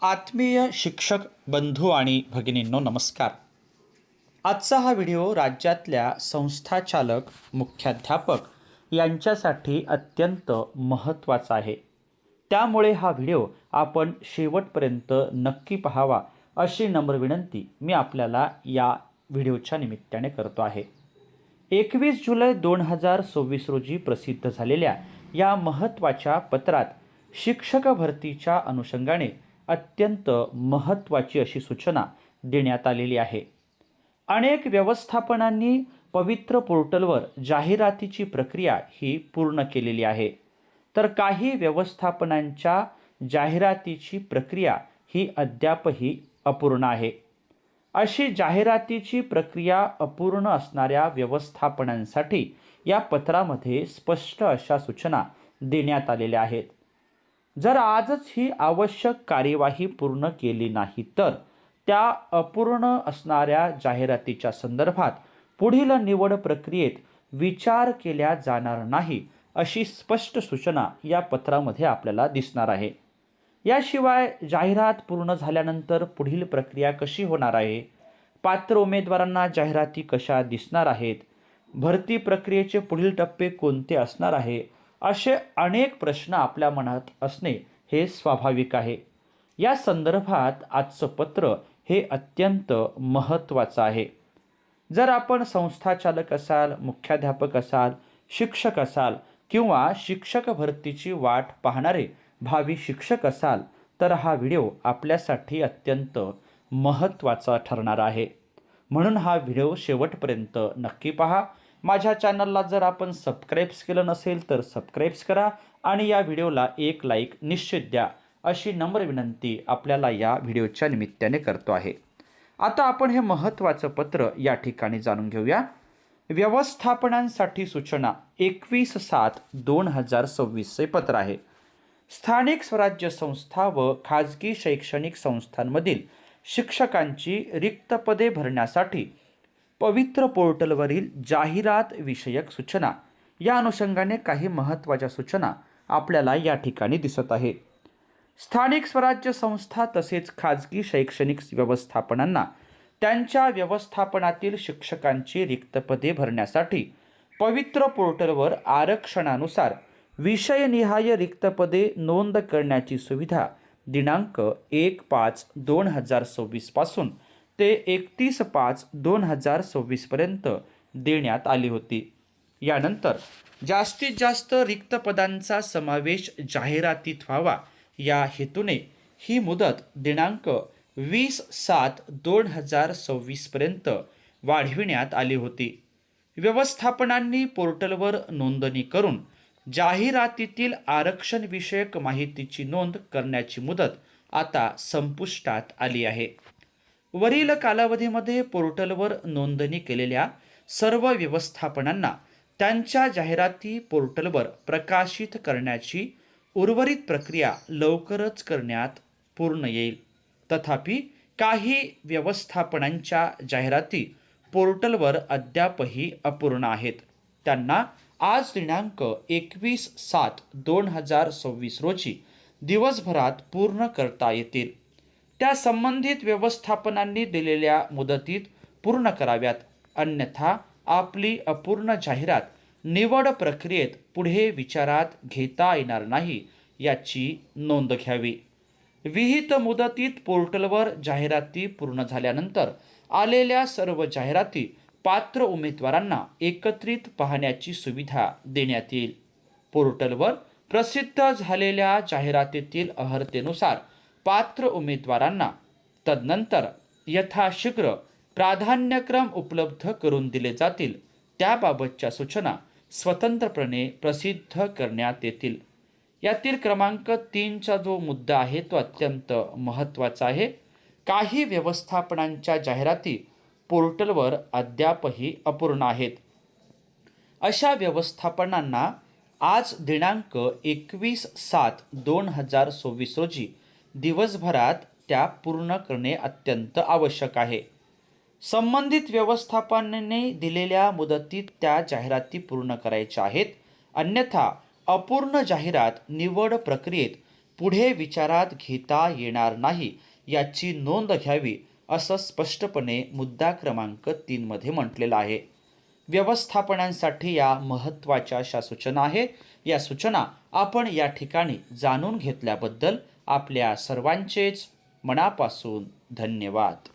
आत्मीय शिक्षक बंधू आणि भगिनींनो नमस्कार. आजचा हा व्हिडिओ राज्यातल्या संस्थाचालक मुख्याध्यापक यांच्यासाठी अत्यंत महत्त्वाचा आहे. त्यामुळे हा व्हिडिओ आपण शेवटपर्यंत नक्की पाहावा अशी नम्र विनंती मी आपल्याला या व्हिडिओच्या निमित्ताने करतो आहे. 21 जुलै 2026 रोजी प्रसिद्ध झालेल्या या महत्त्वाच्या पत्रात शिक्षक भरतीच्या अनुषंगाने अत्यंत महत्त्वाची अशी सूचना देण्यात आलेली आहे. अनेक व्यवस्थापनांनी पवित्र पोर्टलवर जाहिरातीची प्रक्रिया ही पूर्ण केलेली आहे, तर काही व्यवस्थापनांच्या जाहिरातीची प्रक्रिया ही अद्यापही अपूर्ण आहे. अशी जाहिरातीची प्रक्रिया अपूर्ण असणाऱ्या व्यवस्थापनांसाठी या पत्रामध्ये स्पष्ट अशा सूचना देण्यात आलेल्या आहेत. जर आजच ही आवश्यक कार्यवाही पूर्ण केली नाही तर त्या अपूर्ण असणाऱ्या जाहिरातीच्या संदर्भात पुढील निवड प्रक्रियेत विचार केला जाणार नाही अशी स्पष्ट सूचना या पत्रामध्ये आपल्याला दिसणार आहे. याशिवाय जाहिरात पूर्ण झाल्यानंतर पुढील प्रक्रिया कशी होणार आहे, पात्र उमेदवारांना जाहिराती कशा दिसणार आहेत, भरती प्रक्रियेचे पुढील टप्पे कोणते असणार आहे, असे अनेक प्रश्न आपल्या मनात असणे हे स्वाभाविक आहे. या संदर्भात आजचं पत्र हे अत्यंत महत्त्वाचं आहे. जर आपण संस्थाचालक असाल, मुख्याध्यापक असाल, शिक्षक असाल किंवा शिक्षक भरतीची वाट पाहणारे भावी शिक्षक असाल तर हा व्हिडिओ आपल्यासाठी अत्यंत महत्त्वाचा ठरणार आहे. म्हणून हा व्हिडिओ शेवटपर्यंत नक्की पहा. माझ्या चॅनलला जर आपण सबस्क्राईब केलं नसेल तर सबस्क्राईब करा आणि या व्हिडिओला एक लाईक निश्चित द्या अशी नम्र विनंती आपल्याला या व्हिडिओच्या निमित्ताने करतो आहे. आता आपण हे महत्त्वाचं पत्र या ठिकाणी जाणून घेऊया. व्यवस्थापनांसाठी सूचना 21/7/2026 चे पत्र आहे. स्थानिक स्वराज्य संस्था व खाजगी शैक्षणिक संस्थांमधील शिक्षकांची रिक्त पदे भरण्यासाठी पवित्र पोर्टलवरील जाहिरात विषयक सूचना या अनुषंगाने काही महत्त्वाच्या सूचना आपल्याला या ठिकाणी दिसत आहे. स्थानिक स्वराज्य संस्था तसेच खाजगी शैक्षणिक व्यवस्थापनांना त्यांच्या व्यवस्थापनातील शिक्षकांची रिक्त पदे भरण्यासाठी पवित्र पोर्टलवर आरक्षणानुसार विषयनिहाय रिक्त पदे नोंद करण्याची सुविधा दिनांक 1/5/2026 पासून ते 31/5/2026 पर्यंत देण्यात आली होती. यानंतर जास्तीत जास्त रिक्त पदांचा समावेश जाहिरातीत व्हावा या हेतूने ही मुदत दिनांक 20/7/2026 पर्यंत वाढविण्यात आली होती. व्यवस्थापनांनी पोर्टलवर नोंदणी करून जाहिरातीतील आरक्षण विषयक माहितीची नोंद करण्याची मुदत आता संपुष्टात आली आहे. वरील कालावधीमध्ये पोर्टलवर नोंदणी केलेल्या सर्व व्यवस्थापनांना त्यांच्या जाहिराती पोर्टलवर प्रकाशित करण्याची उर्वरित प्रक्रिया लवकरच करण्यात पूर्ण येईल. तथापि काही व्यवस्थापनांच्या जाहिराती पोर्टलवर अद्यापही अपूर्ण आहेत. त्यांना आज दिनांक 21/7/2026 रोजी दिवसभरात पूर्ण करता येतील. त्या संबंधित व्यवस्थापनांनी दिलेल्या मुदतीत पूर्ण कराव्यात, अन्यथा आपली अपूर्ण जाहिरात निवड प्रक्रियेत पुढे विचारात घेता येणार नाही याची नोंद घ्यावी. विहित मुदतीत पोर्टलवर जाहिराती पूर्ण झाल्यानंतर आलेल्या सर्व जाहिराती पात्र उमेदवारांना एकत्रित पाहण्याची सुविधा देण्यात येईल. पोर्टलवर प्रसिद्ध झालेल्या जाहिरातीतील अर्हतेनुसार पात्र उमेदवारांना तदनंतर यथाशीघ्र प्राधान्यक्रम उपलब्ध करून दिले जातील. त्याबाबतच्या सूचना स्वतंत्रपणे प्रसिद्ध करण्यात येतील. यातील क्रमांक 3चा जो मुद्दा आहे तो अत्यंत महत्त्वाचा आहे. काही व्यवस्थापनांच्या जाहिराती पोर्टलवर अद्यापही अपूर्ण आहेत. अशा व्यवस्थापनांना आज दिनांक 21/7/2026 रोजी दिवसभरात त्या पूर्ण करणे अत्यंत आवश्यक आहे. संबंधित व्यवस्थापनाने दिलेल्या मुदतीत त्या जाहिराती पूर्ण करायच्या आहेत, अन्यथा अपूर्ण जाहिरात निवड प्रक्रियेत पुढे विचारात घेता येणार नाही याची नोंद घ्यावी, असं स्पष्टपणे मुद्दा क्रमांक 3 मध्ये म्हटलेलं आहे. व्यवस्थापनांसाठी या महत्त्वाच्या अशा सूचना आहे. या सूचना आपण या ठिकाणी जाणून घेतल्याबद्दल आपल्या सर्वांचेच मनापासून धन्यवाद.